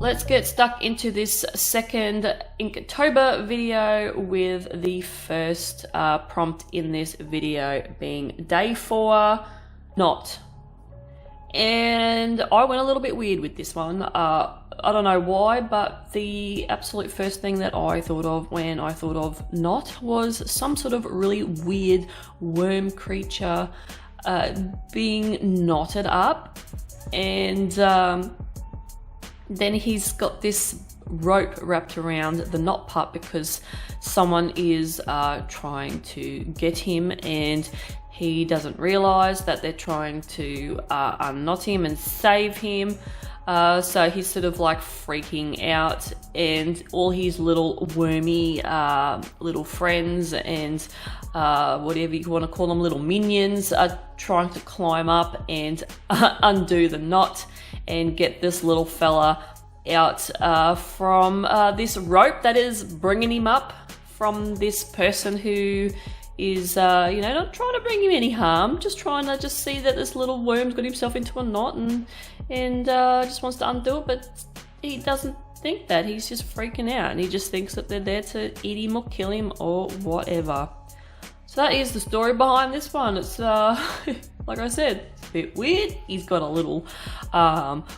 let's get stuck into this second Inktober video with the first prompt in this video being day 4, not. And I went a little bit weird with this one. I don't know why, but the absolute first thing that I thought of when I thought of not was some sort of really weird worm creature being knotted up, and then he's got this rope wrapped around the knot part because someone is trying to get him, and he doesn't realize that they're trying to unknot him and save him. So he's sort of like freaking out, and all his little wormy little friends and whatever you want to call them, little minions, are trying to climb up and undo the knot and get this little fella out from this rope that is bringing him up from this person who is, you know, not trying to bring him any harm, just trying to just see that this little worm's got himself into a knot and just wants to undo it, but he doesn't think that. He's just freaking out, and he just thinks that they're there to eat him or kill him or whatever. So that is the story behind this one. It's, like I said, it's a bit weird. He's got a little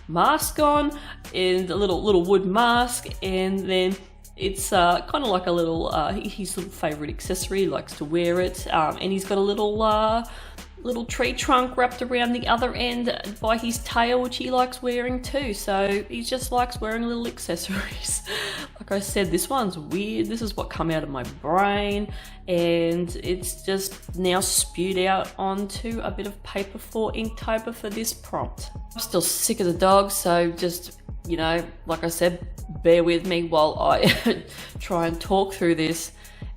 mask on, and a little wood mask, and then it's kind of like a little, his little favourite accessory, he likes to wear it, and he's got a little tree trunk wrapped around the other end by his tail, which he likes wearing too. So he just likes wearing little accessories. Like I said, this one's weird. This is what come out of my brain, and it's just now spewed out onto a bit of paper for Inktober for this prompt. I'm still sick of the dog, so just, you know, like I said, bear with me while I try and talk through this.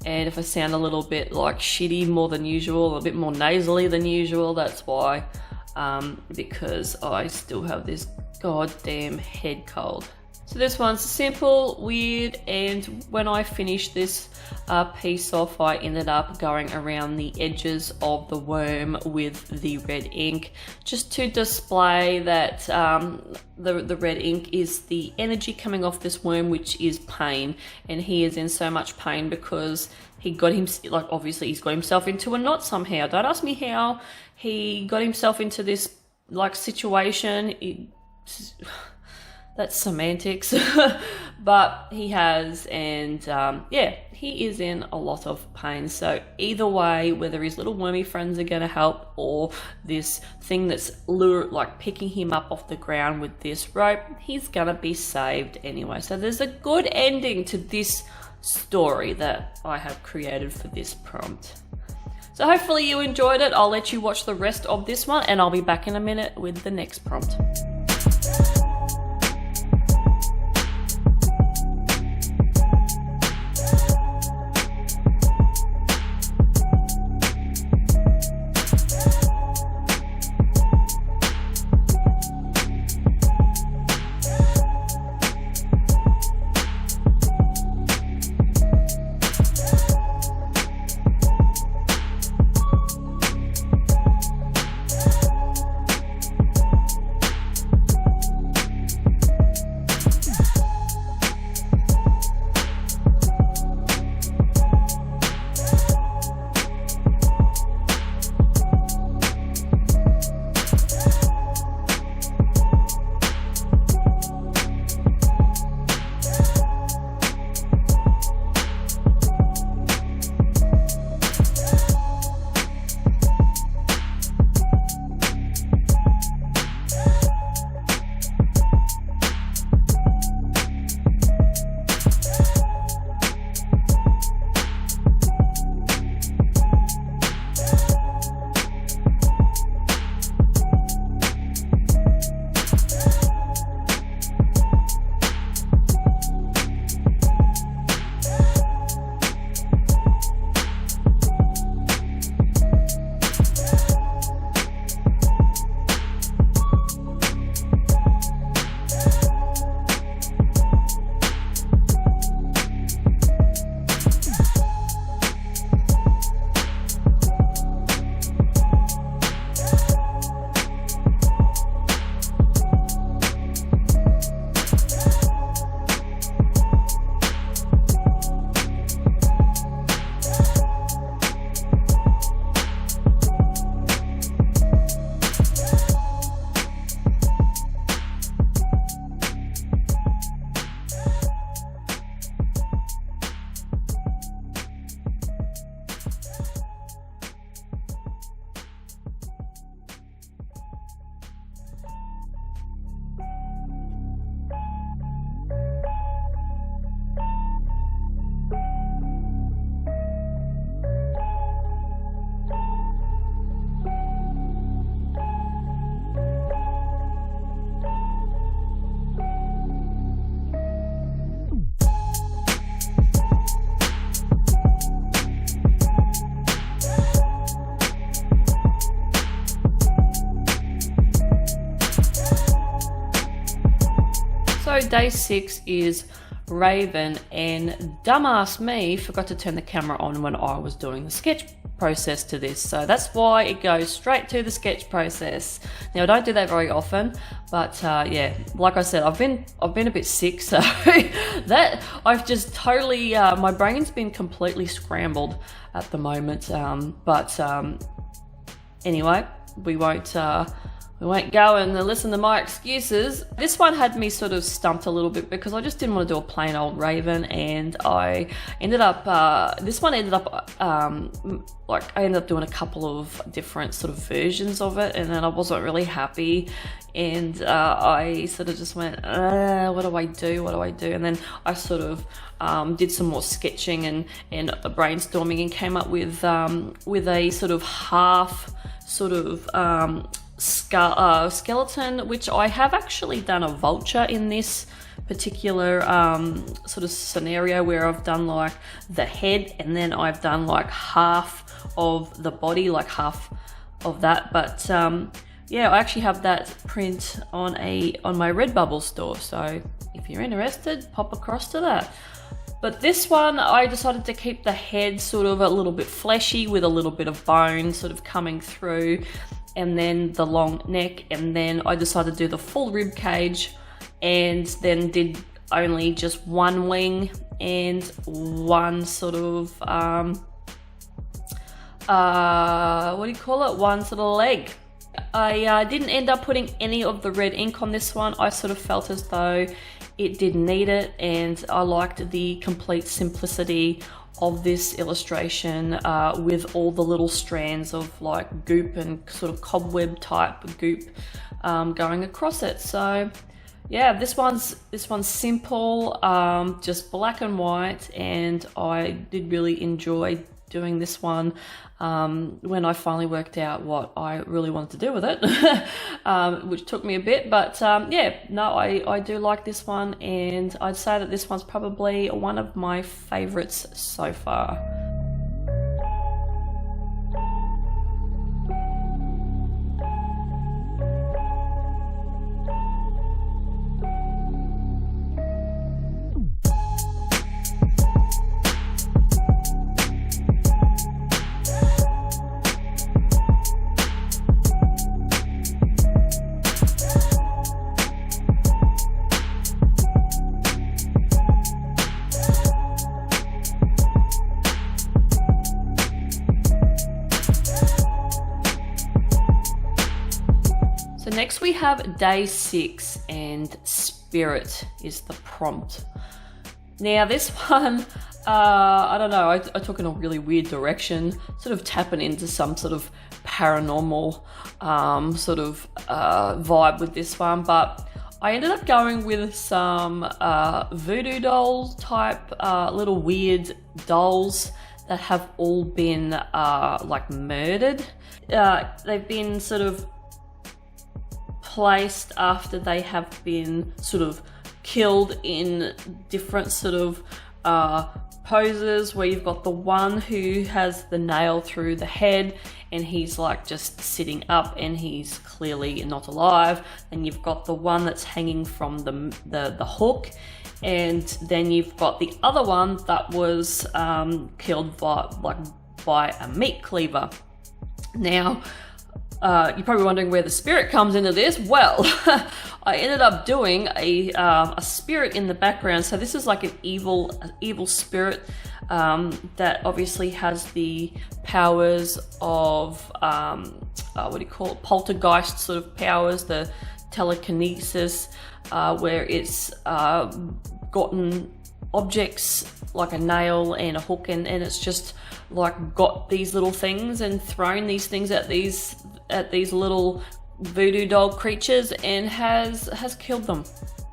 And if I sound a little bit like shitty more than usual, a bit more nasally than usual, that's why, because I still have this goddamn head cold. So this one's simple, weird, and when I finished this piece off, I ended up going around the edges of the worm with the red ink, just to display that the red ink is the energy coming off this worm, which is pain, and he is in so much pain because he got him, like, obviously he's got himself into a knot somehow. Don't ask me how he got himself into this, like, situation. That's semantics, but he has, and yeah, he is in a lot of pain. So either way, whether his little wormy friends are going to help, or this thing that's like picking him up off the ground with this rope, he's going to be saved anyway. So there's a good ending to this story that I have created for this prompt. So hopefully you enjoyed it. I'll let you watch the rest of this one, and I'll be back in a minute with the next prompt. So day 6 is Raven, and dumbass me forgot to turn the camera on when I was doing the sketch process to this, so that's why it goes straight to the sketch process. Now I don't do that very often, but yeah, like I said, I've been a bit sick, so that I've just totally my brain's been completely scrambled at the moment, but anyway, we won't go and listen to my excuses. This one had me sort of stumped a little bit because I just didn't want to do a plain old Raven, and I ended up, this one ended up, like I ended up doing a couple of different sort of versions of it, and then I wasn't really happy, and I sort of just went, what do I do? And then I sort of did some more sketching and brainstorming, and came up with a sort of half sort of skeleton, which I have actually done a vulture in this particular sort of scenario, where I've done like the head, and then I've done like half of the body, like half of that. But yeah, I actually have that print on my Redbubble store, so if you're interested, pop across to that. But this one, I decided to keep the head sort of a little bit fleshy with a little bit of bone sort of coming through, and then the long neck, and then I decided to do the full rib cage, and then did only just one wing and one sort of what do you call it? One sort of leg. I didn't end up putting any of the red ink on this one. I sort of felt as though it didn't need it, and I liked the complete simplicity of this illustration with all the little strands of like goop and sort of cobweb type goop going across it. So yeah, this one's simple, just black and white, and I did really enjoy doing this one when I finally worked out what I really wanted to do with it, which took me a bit, but yeah, no, I do like this one, and I'd say that this one's probably one of my favorites so far. So next we have day 6, and spirit is the prompt. Now this one, I don't know, I took in a really weird direction, sort of tapping into some sort of paranormal sort of vibe with this one, but I ended up going with some voodoo doll type little weird dolls that have all been like murdered. They've been sort of placed after they have been sort of killed in different sort of poses, where you've got the one who has the nail through the head and he's like just sitting up and he's clearly not alive. Then you've got the one that's hanging from the hook, and then you've got the other one that was killed by a meat cleaver. Now you're probably wondering where the spirit comes into this. Well, I ended up doing a spirit in the background. So this is like an evil spirit that obviously has the powers of what do you call it? Poltergeist sort of powers, the telekinesis, where it's gotten objects like a nail and a hook, and it's just like got these little things and thrown these things at these little voodoo doll creatures and has killed them.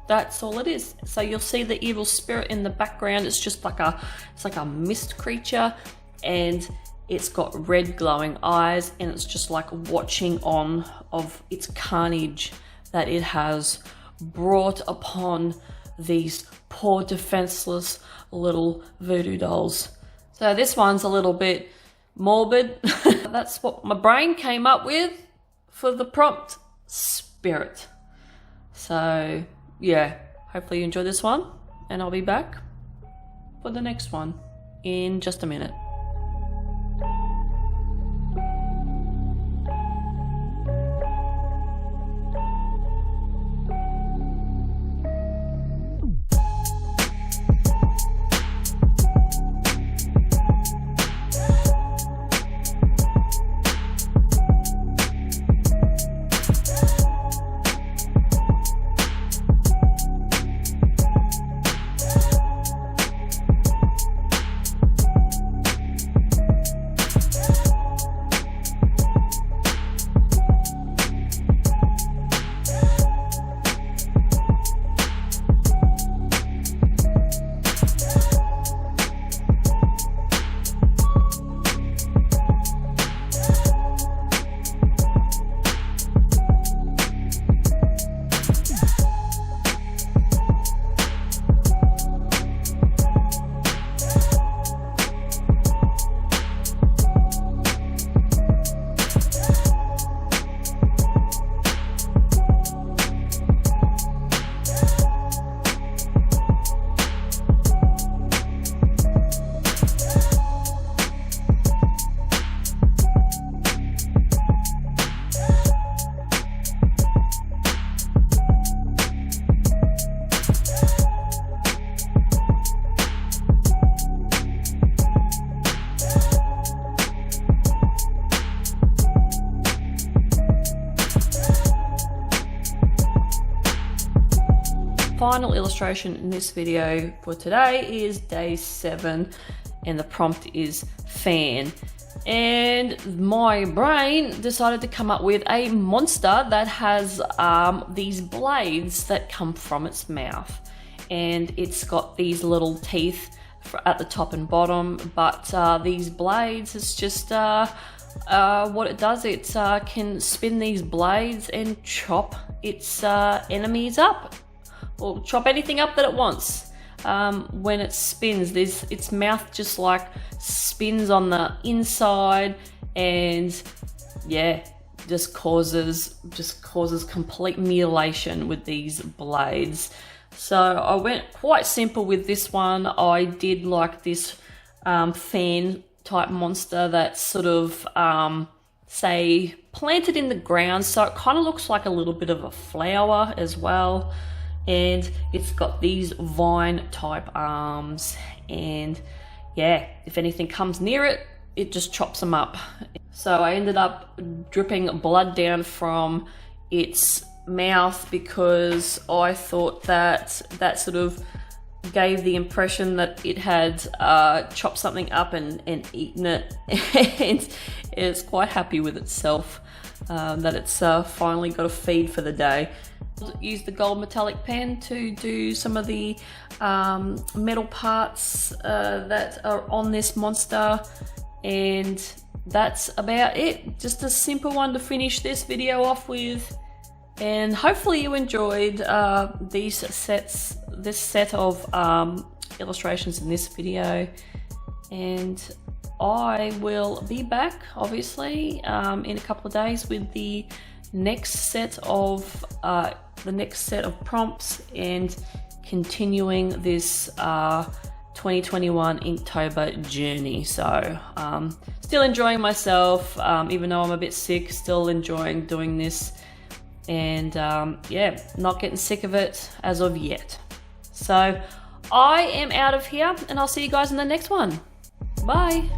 That's all it is. So you'll see the evil spirit in the background. It's just like a mist creature, and it's got red glowing eyes, and it's just like watching on of its carnage that it has brought upon these poor defenseless little voodoo dolls. So this one's a little bit morbid. That's what my brain came up with for the prompt, spirit. So yeah, hopefully you enjoyed this one, and I'll be back for the next one in just a minute. Final illustration in this video for today is day 7, and the prompt is fan. And my brain decided to come up with a monster that has these blades that come from its mouth, and it's got these little teeth at the top and bottom, but these blades, it's just what it does, it can spin these blades and chop its enemies up, or chop anything up that it wants. When it spins, its mouth just like spins on the inside, and yeah, just causes complete mutilation with these blades. So I went quite simple with this one. I did like this fan type monster that's sort of say planted in the ground, so it kind of looks like a little bit of a flower as well. And it's got these vine type arms, and yeah, if anything comes near it, it just chops them up. So I ended up dripping blood down from its mouth because I thought that sort of gave the impression that it had chopped something up and eaten it, and it's quite happy with itself that it's finally got a feed for the day. Use the gold metallic pen to do some of the metal parts that are on this monster, and that's about it. Just a simple one to finish this video off with, and hopefully you enjoyed this set of illustrations in this video, and I will be back obviously in a couple of days with the next set of prompts and continuing this 2021 Inktober journey. So still enjoying myself, even though I'm a bit sick, still enjoying doing this, and yeah, not getting sick of it as of yet. So I am out of here, and I'll see you guys in the next one. Bye.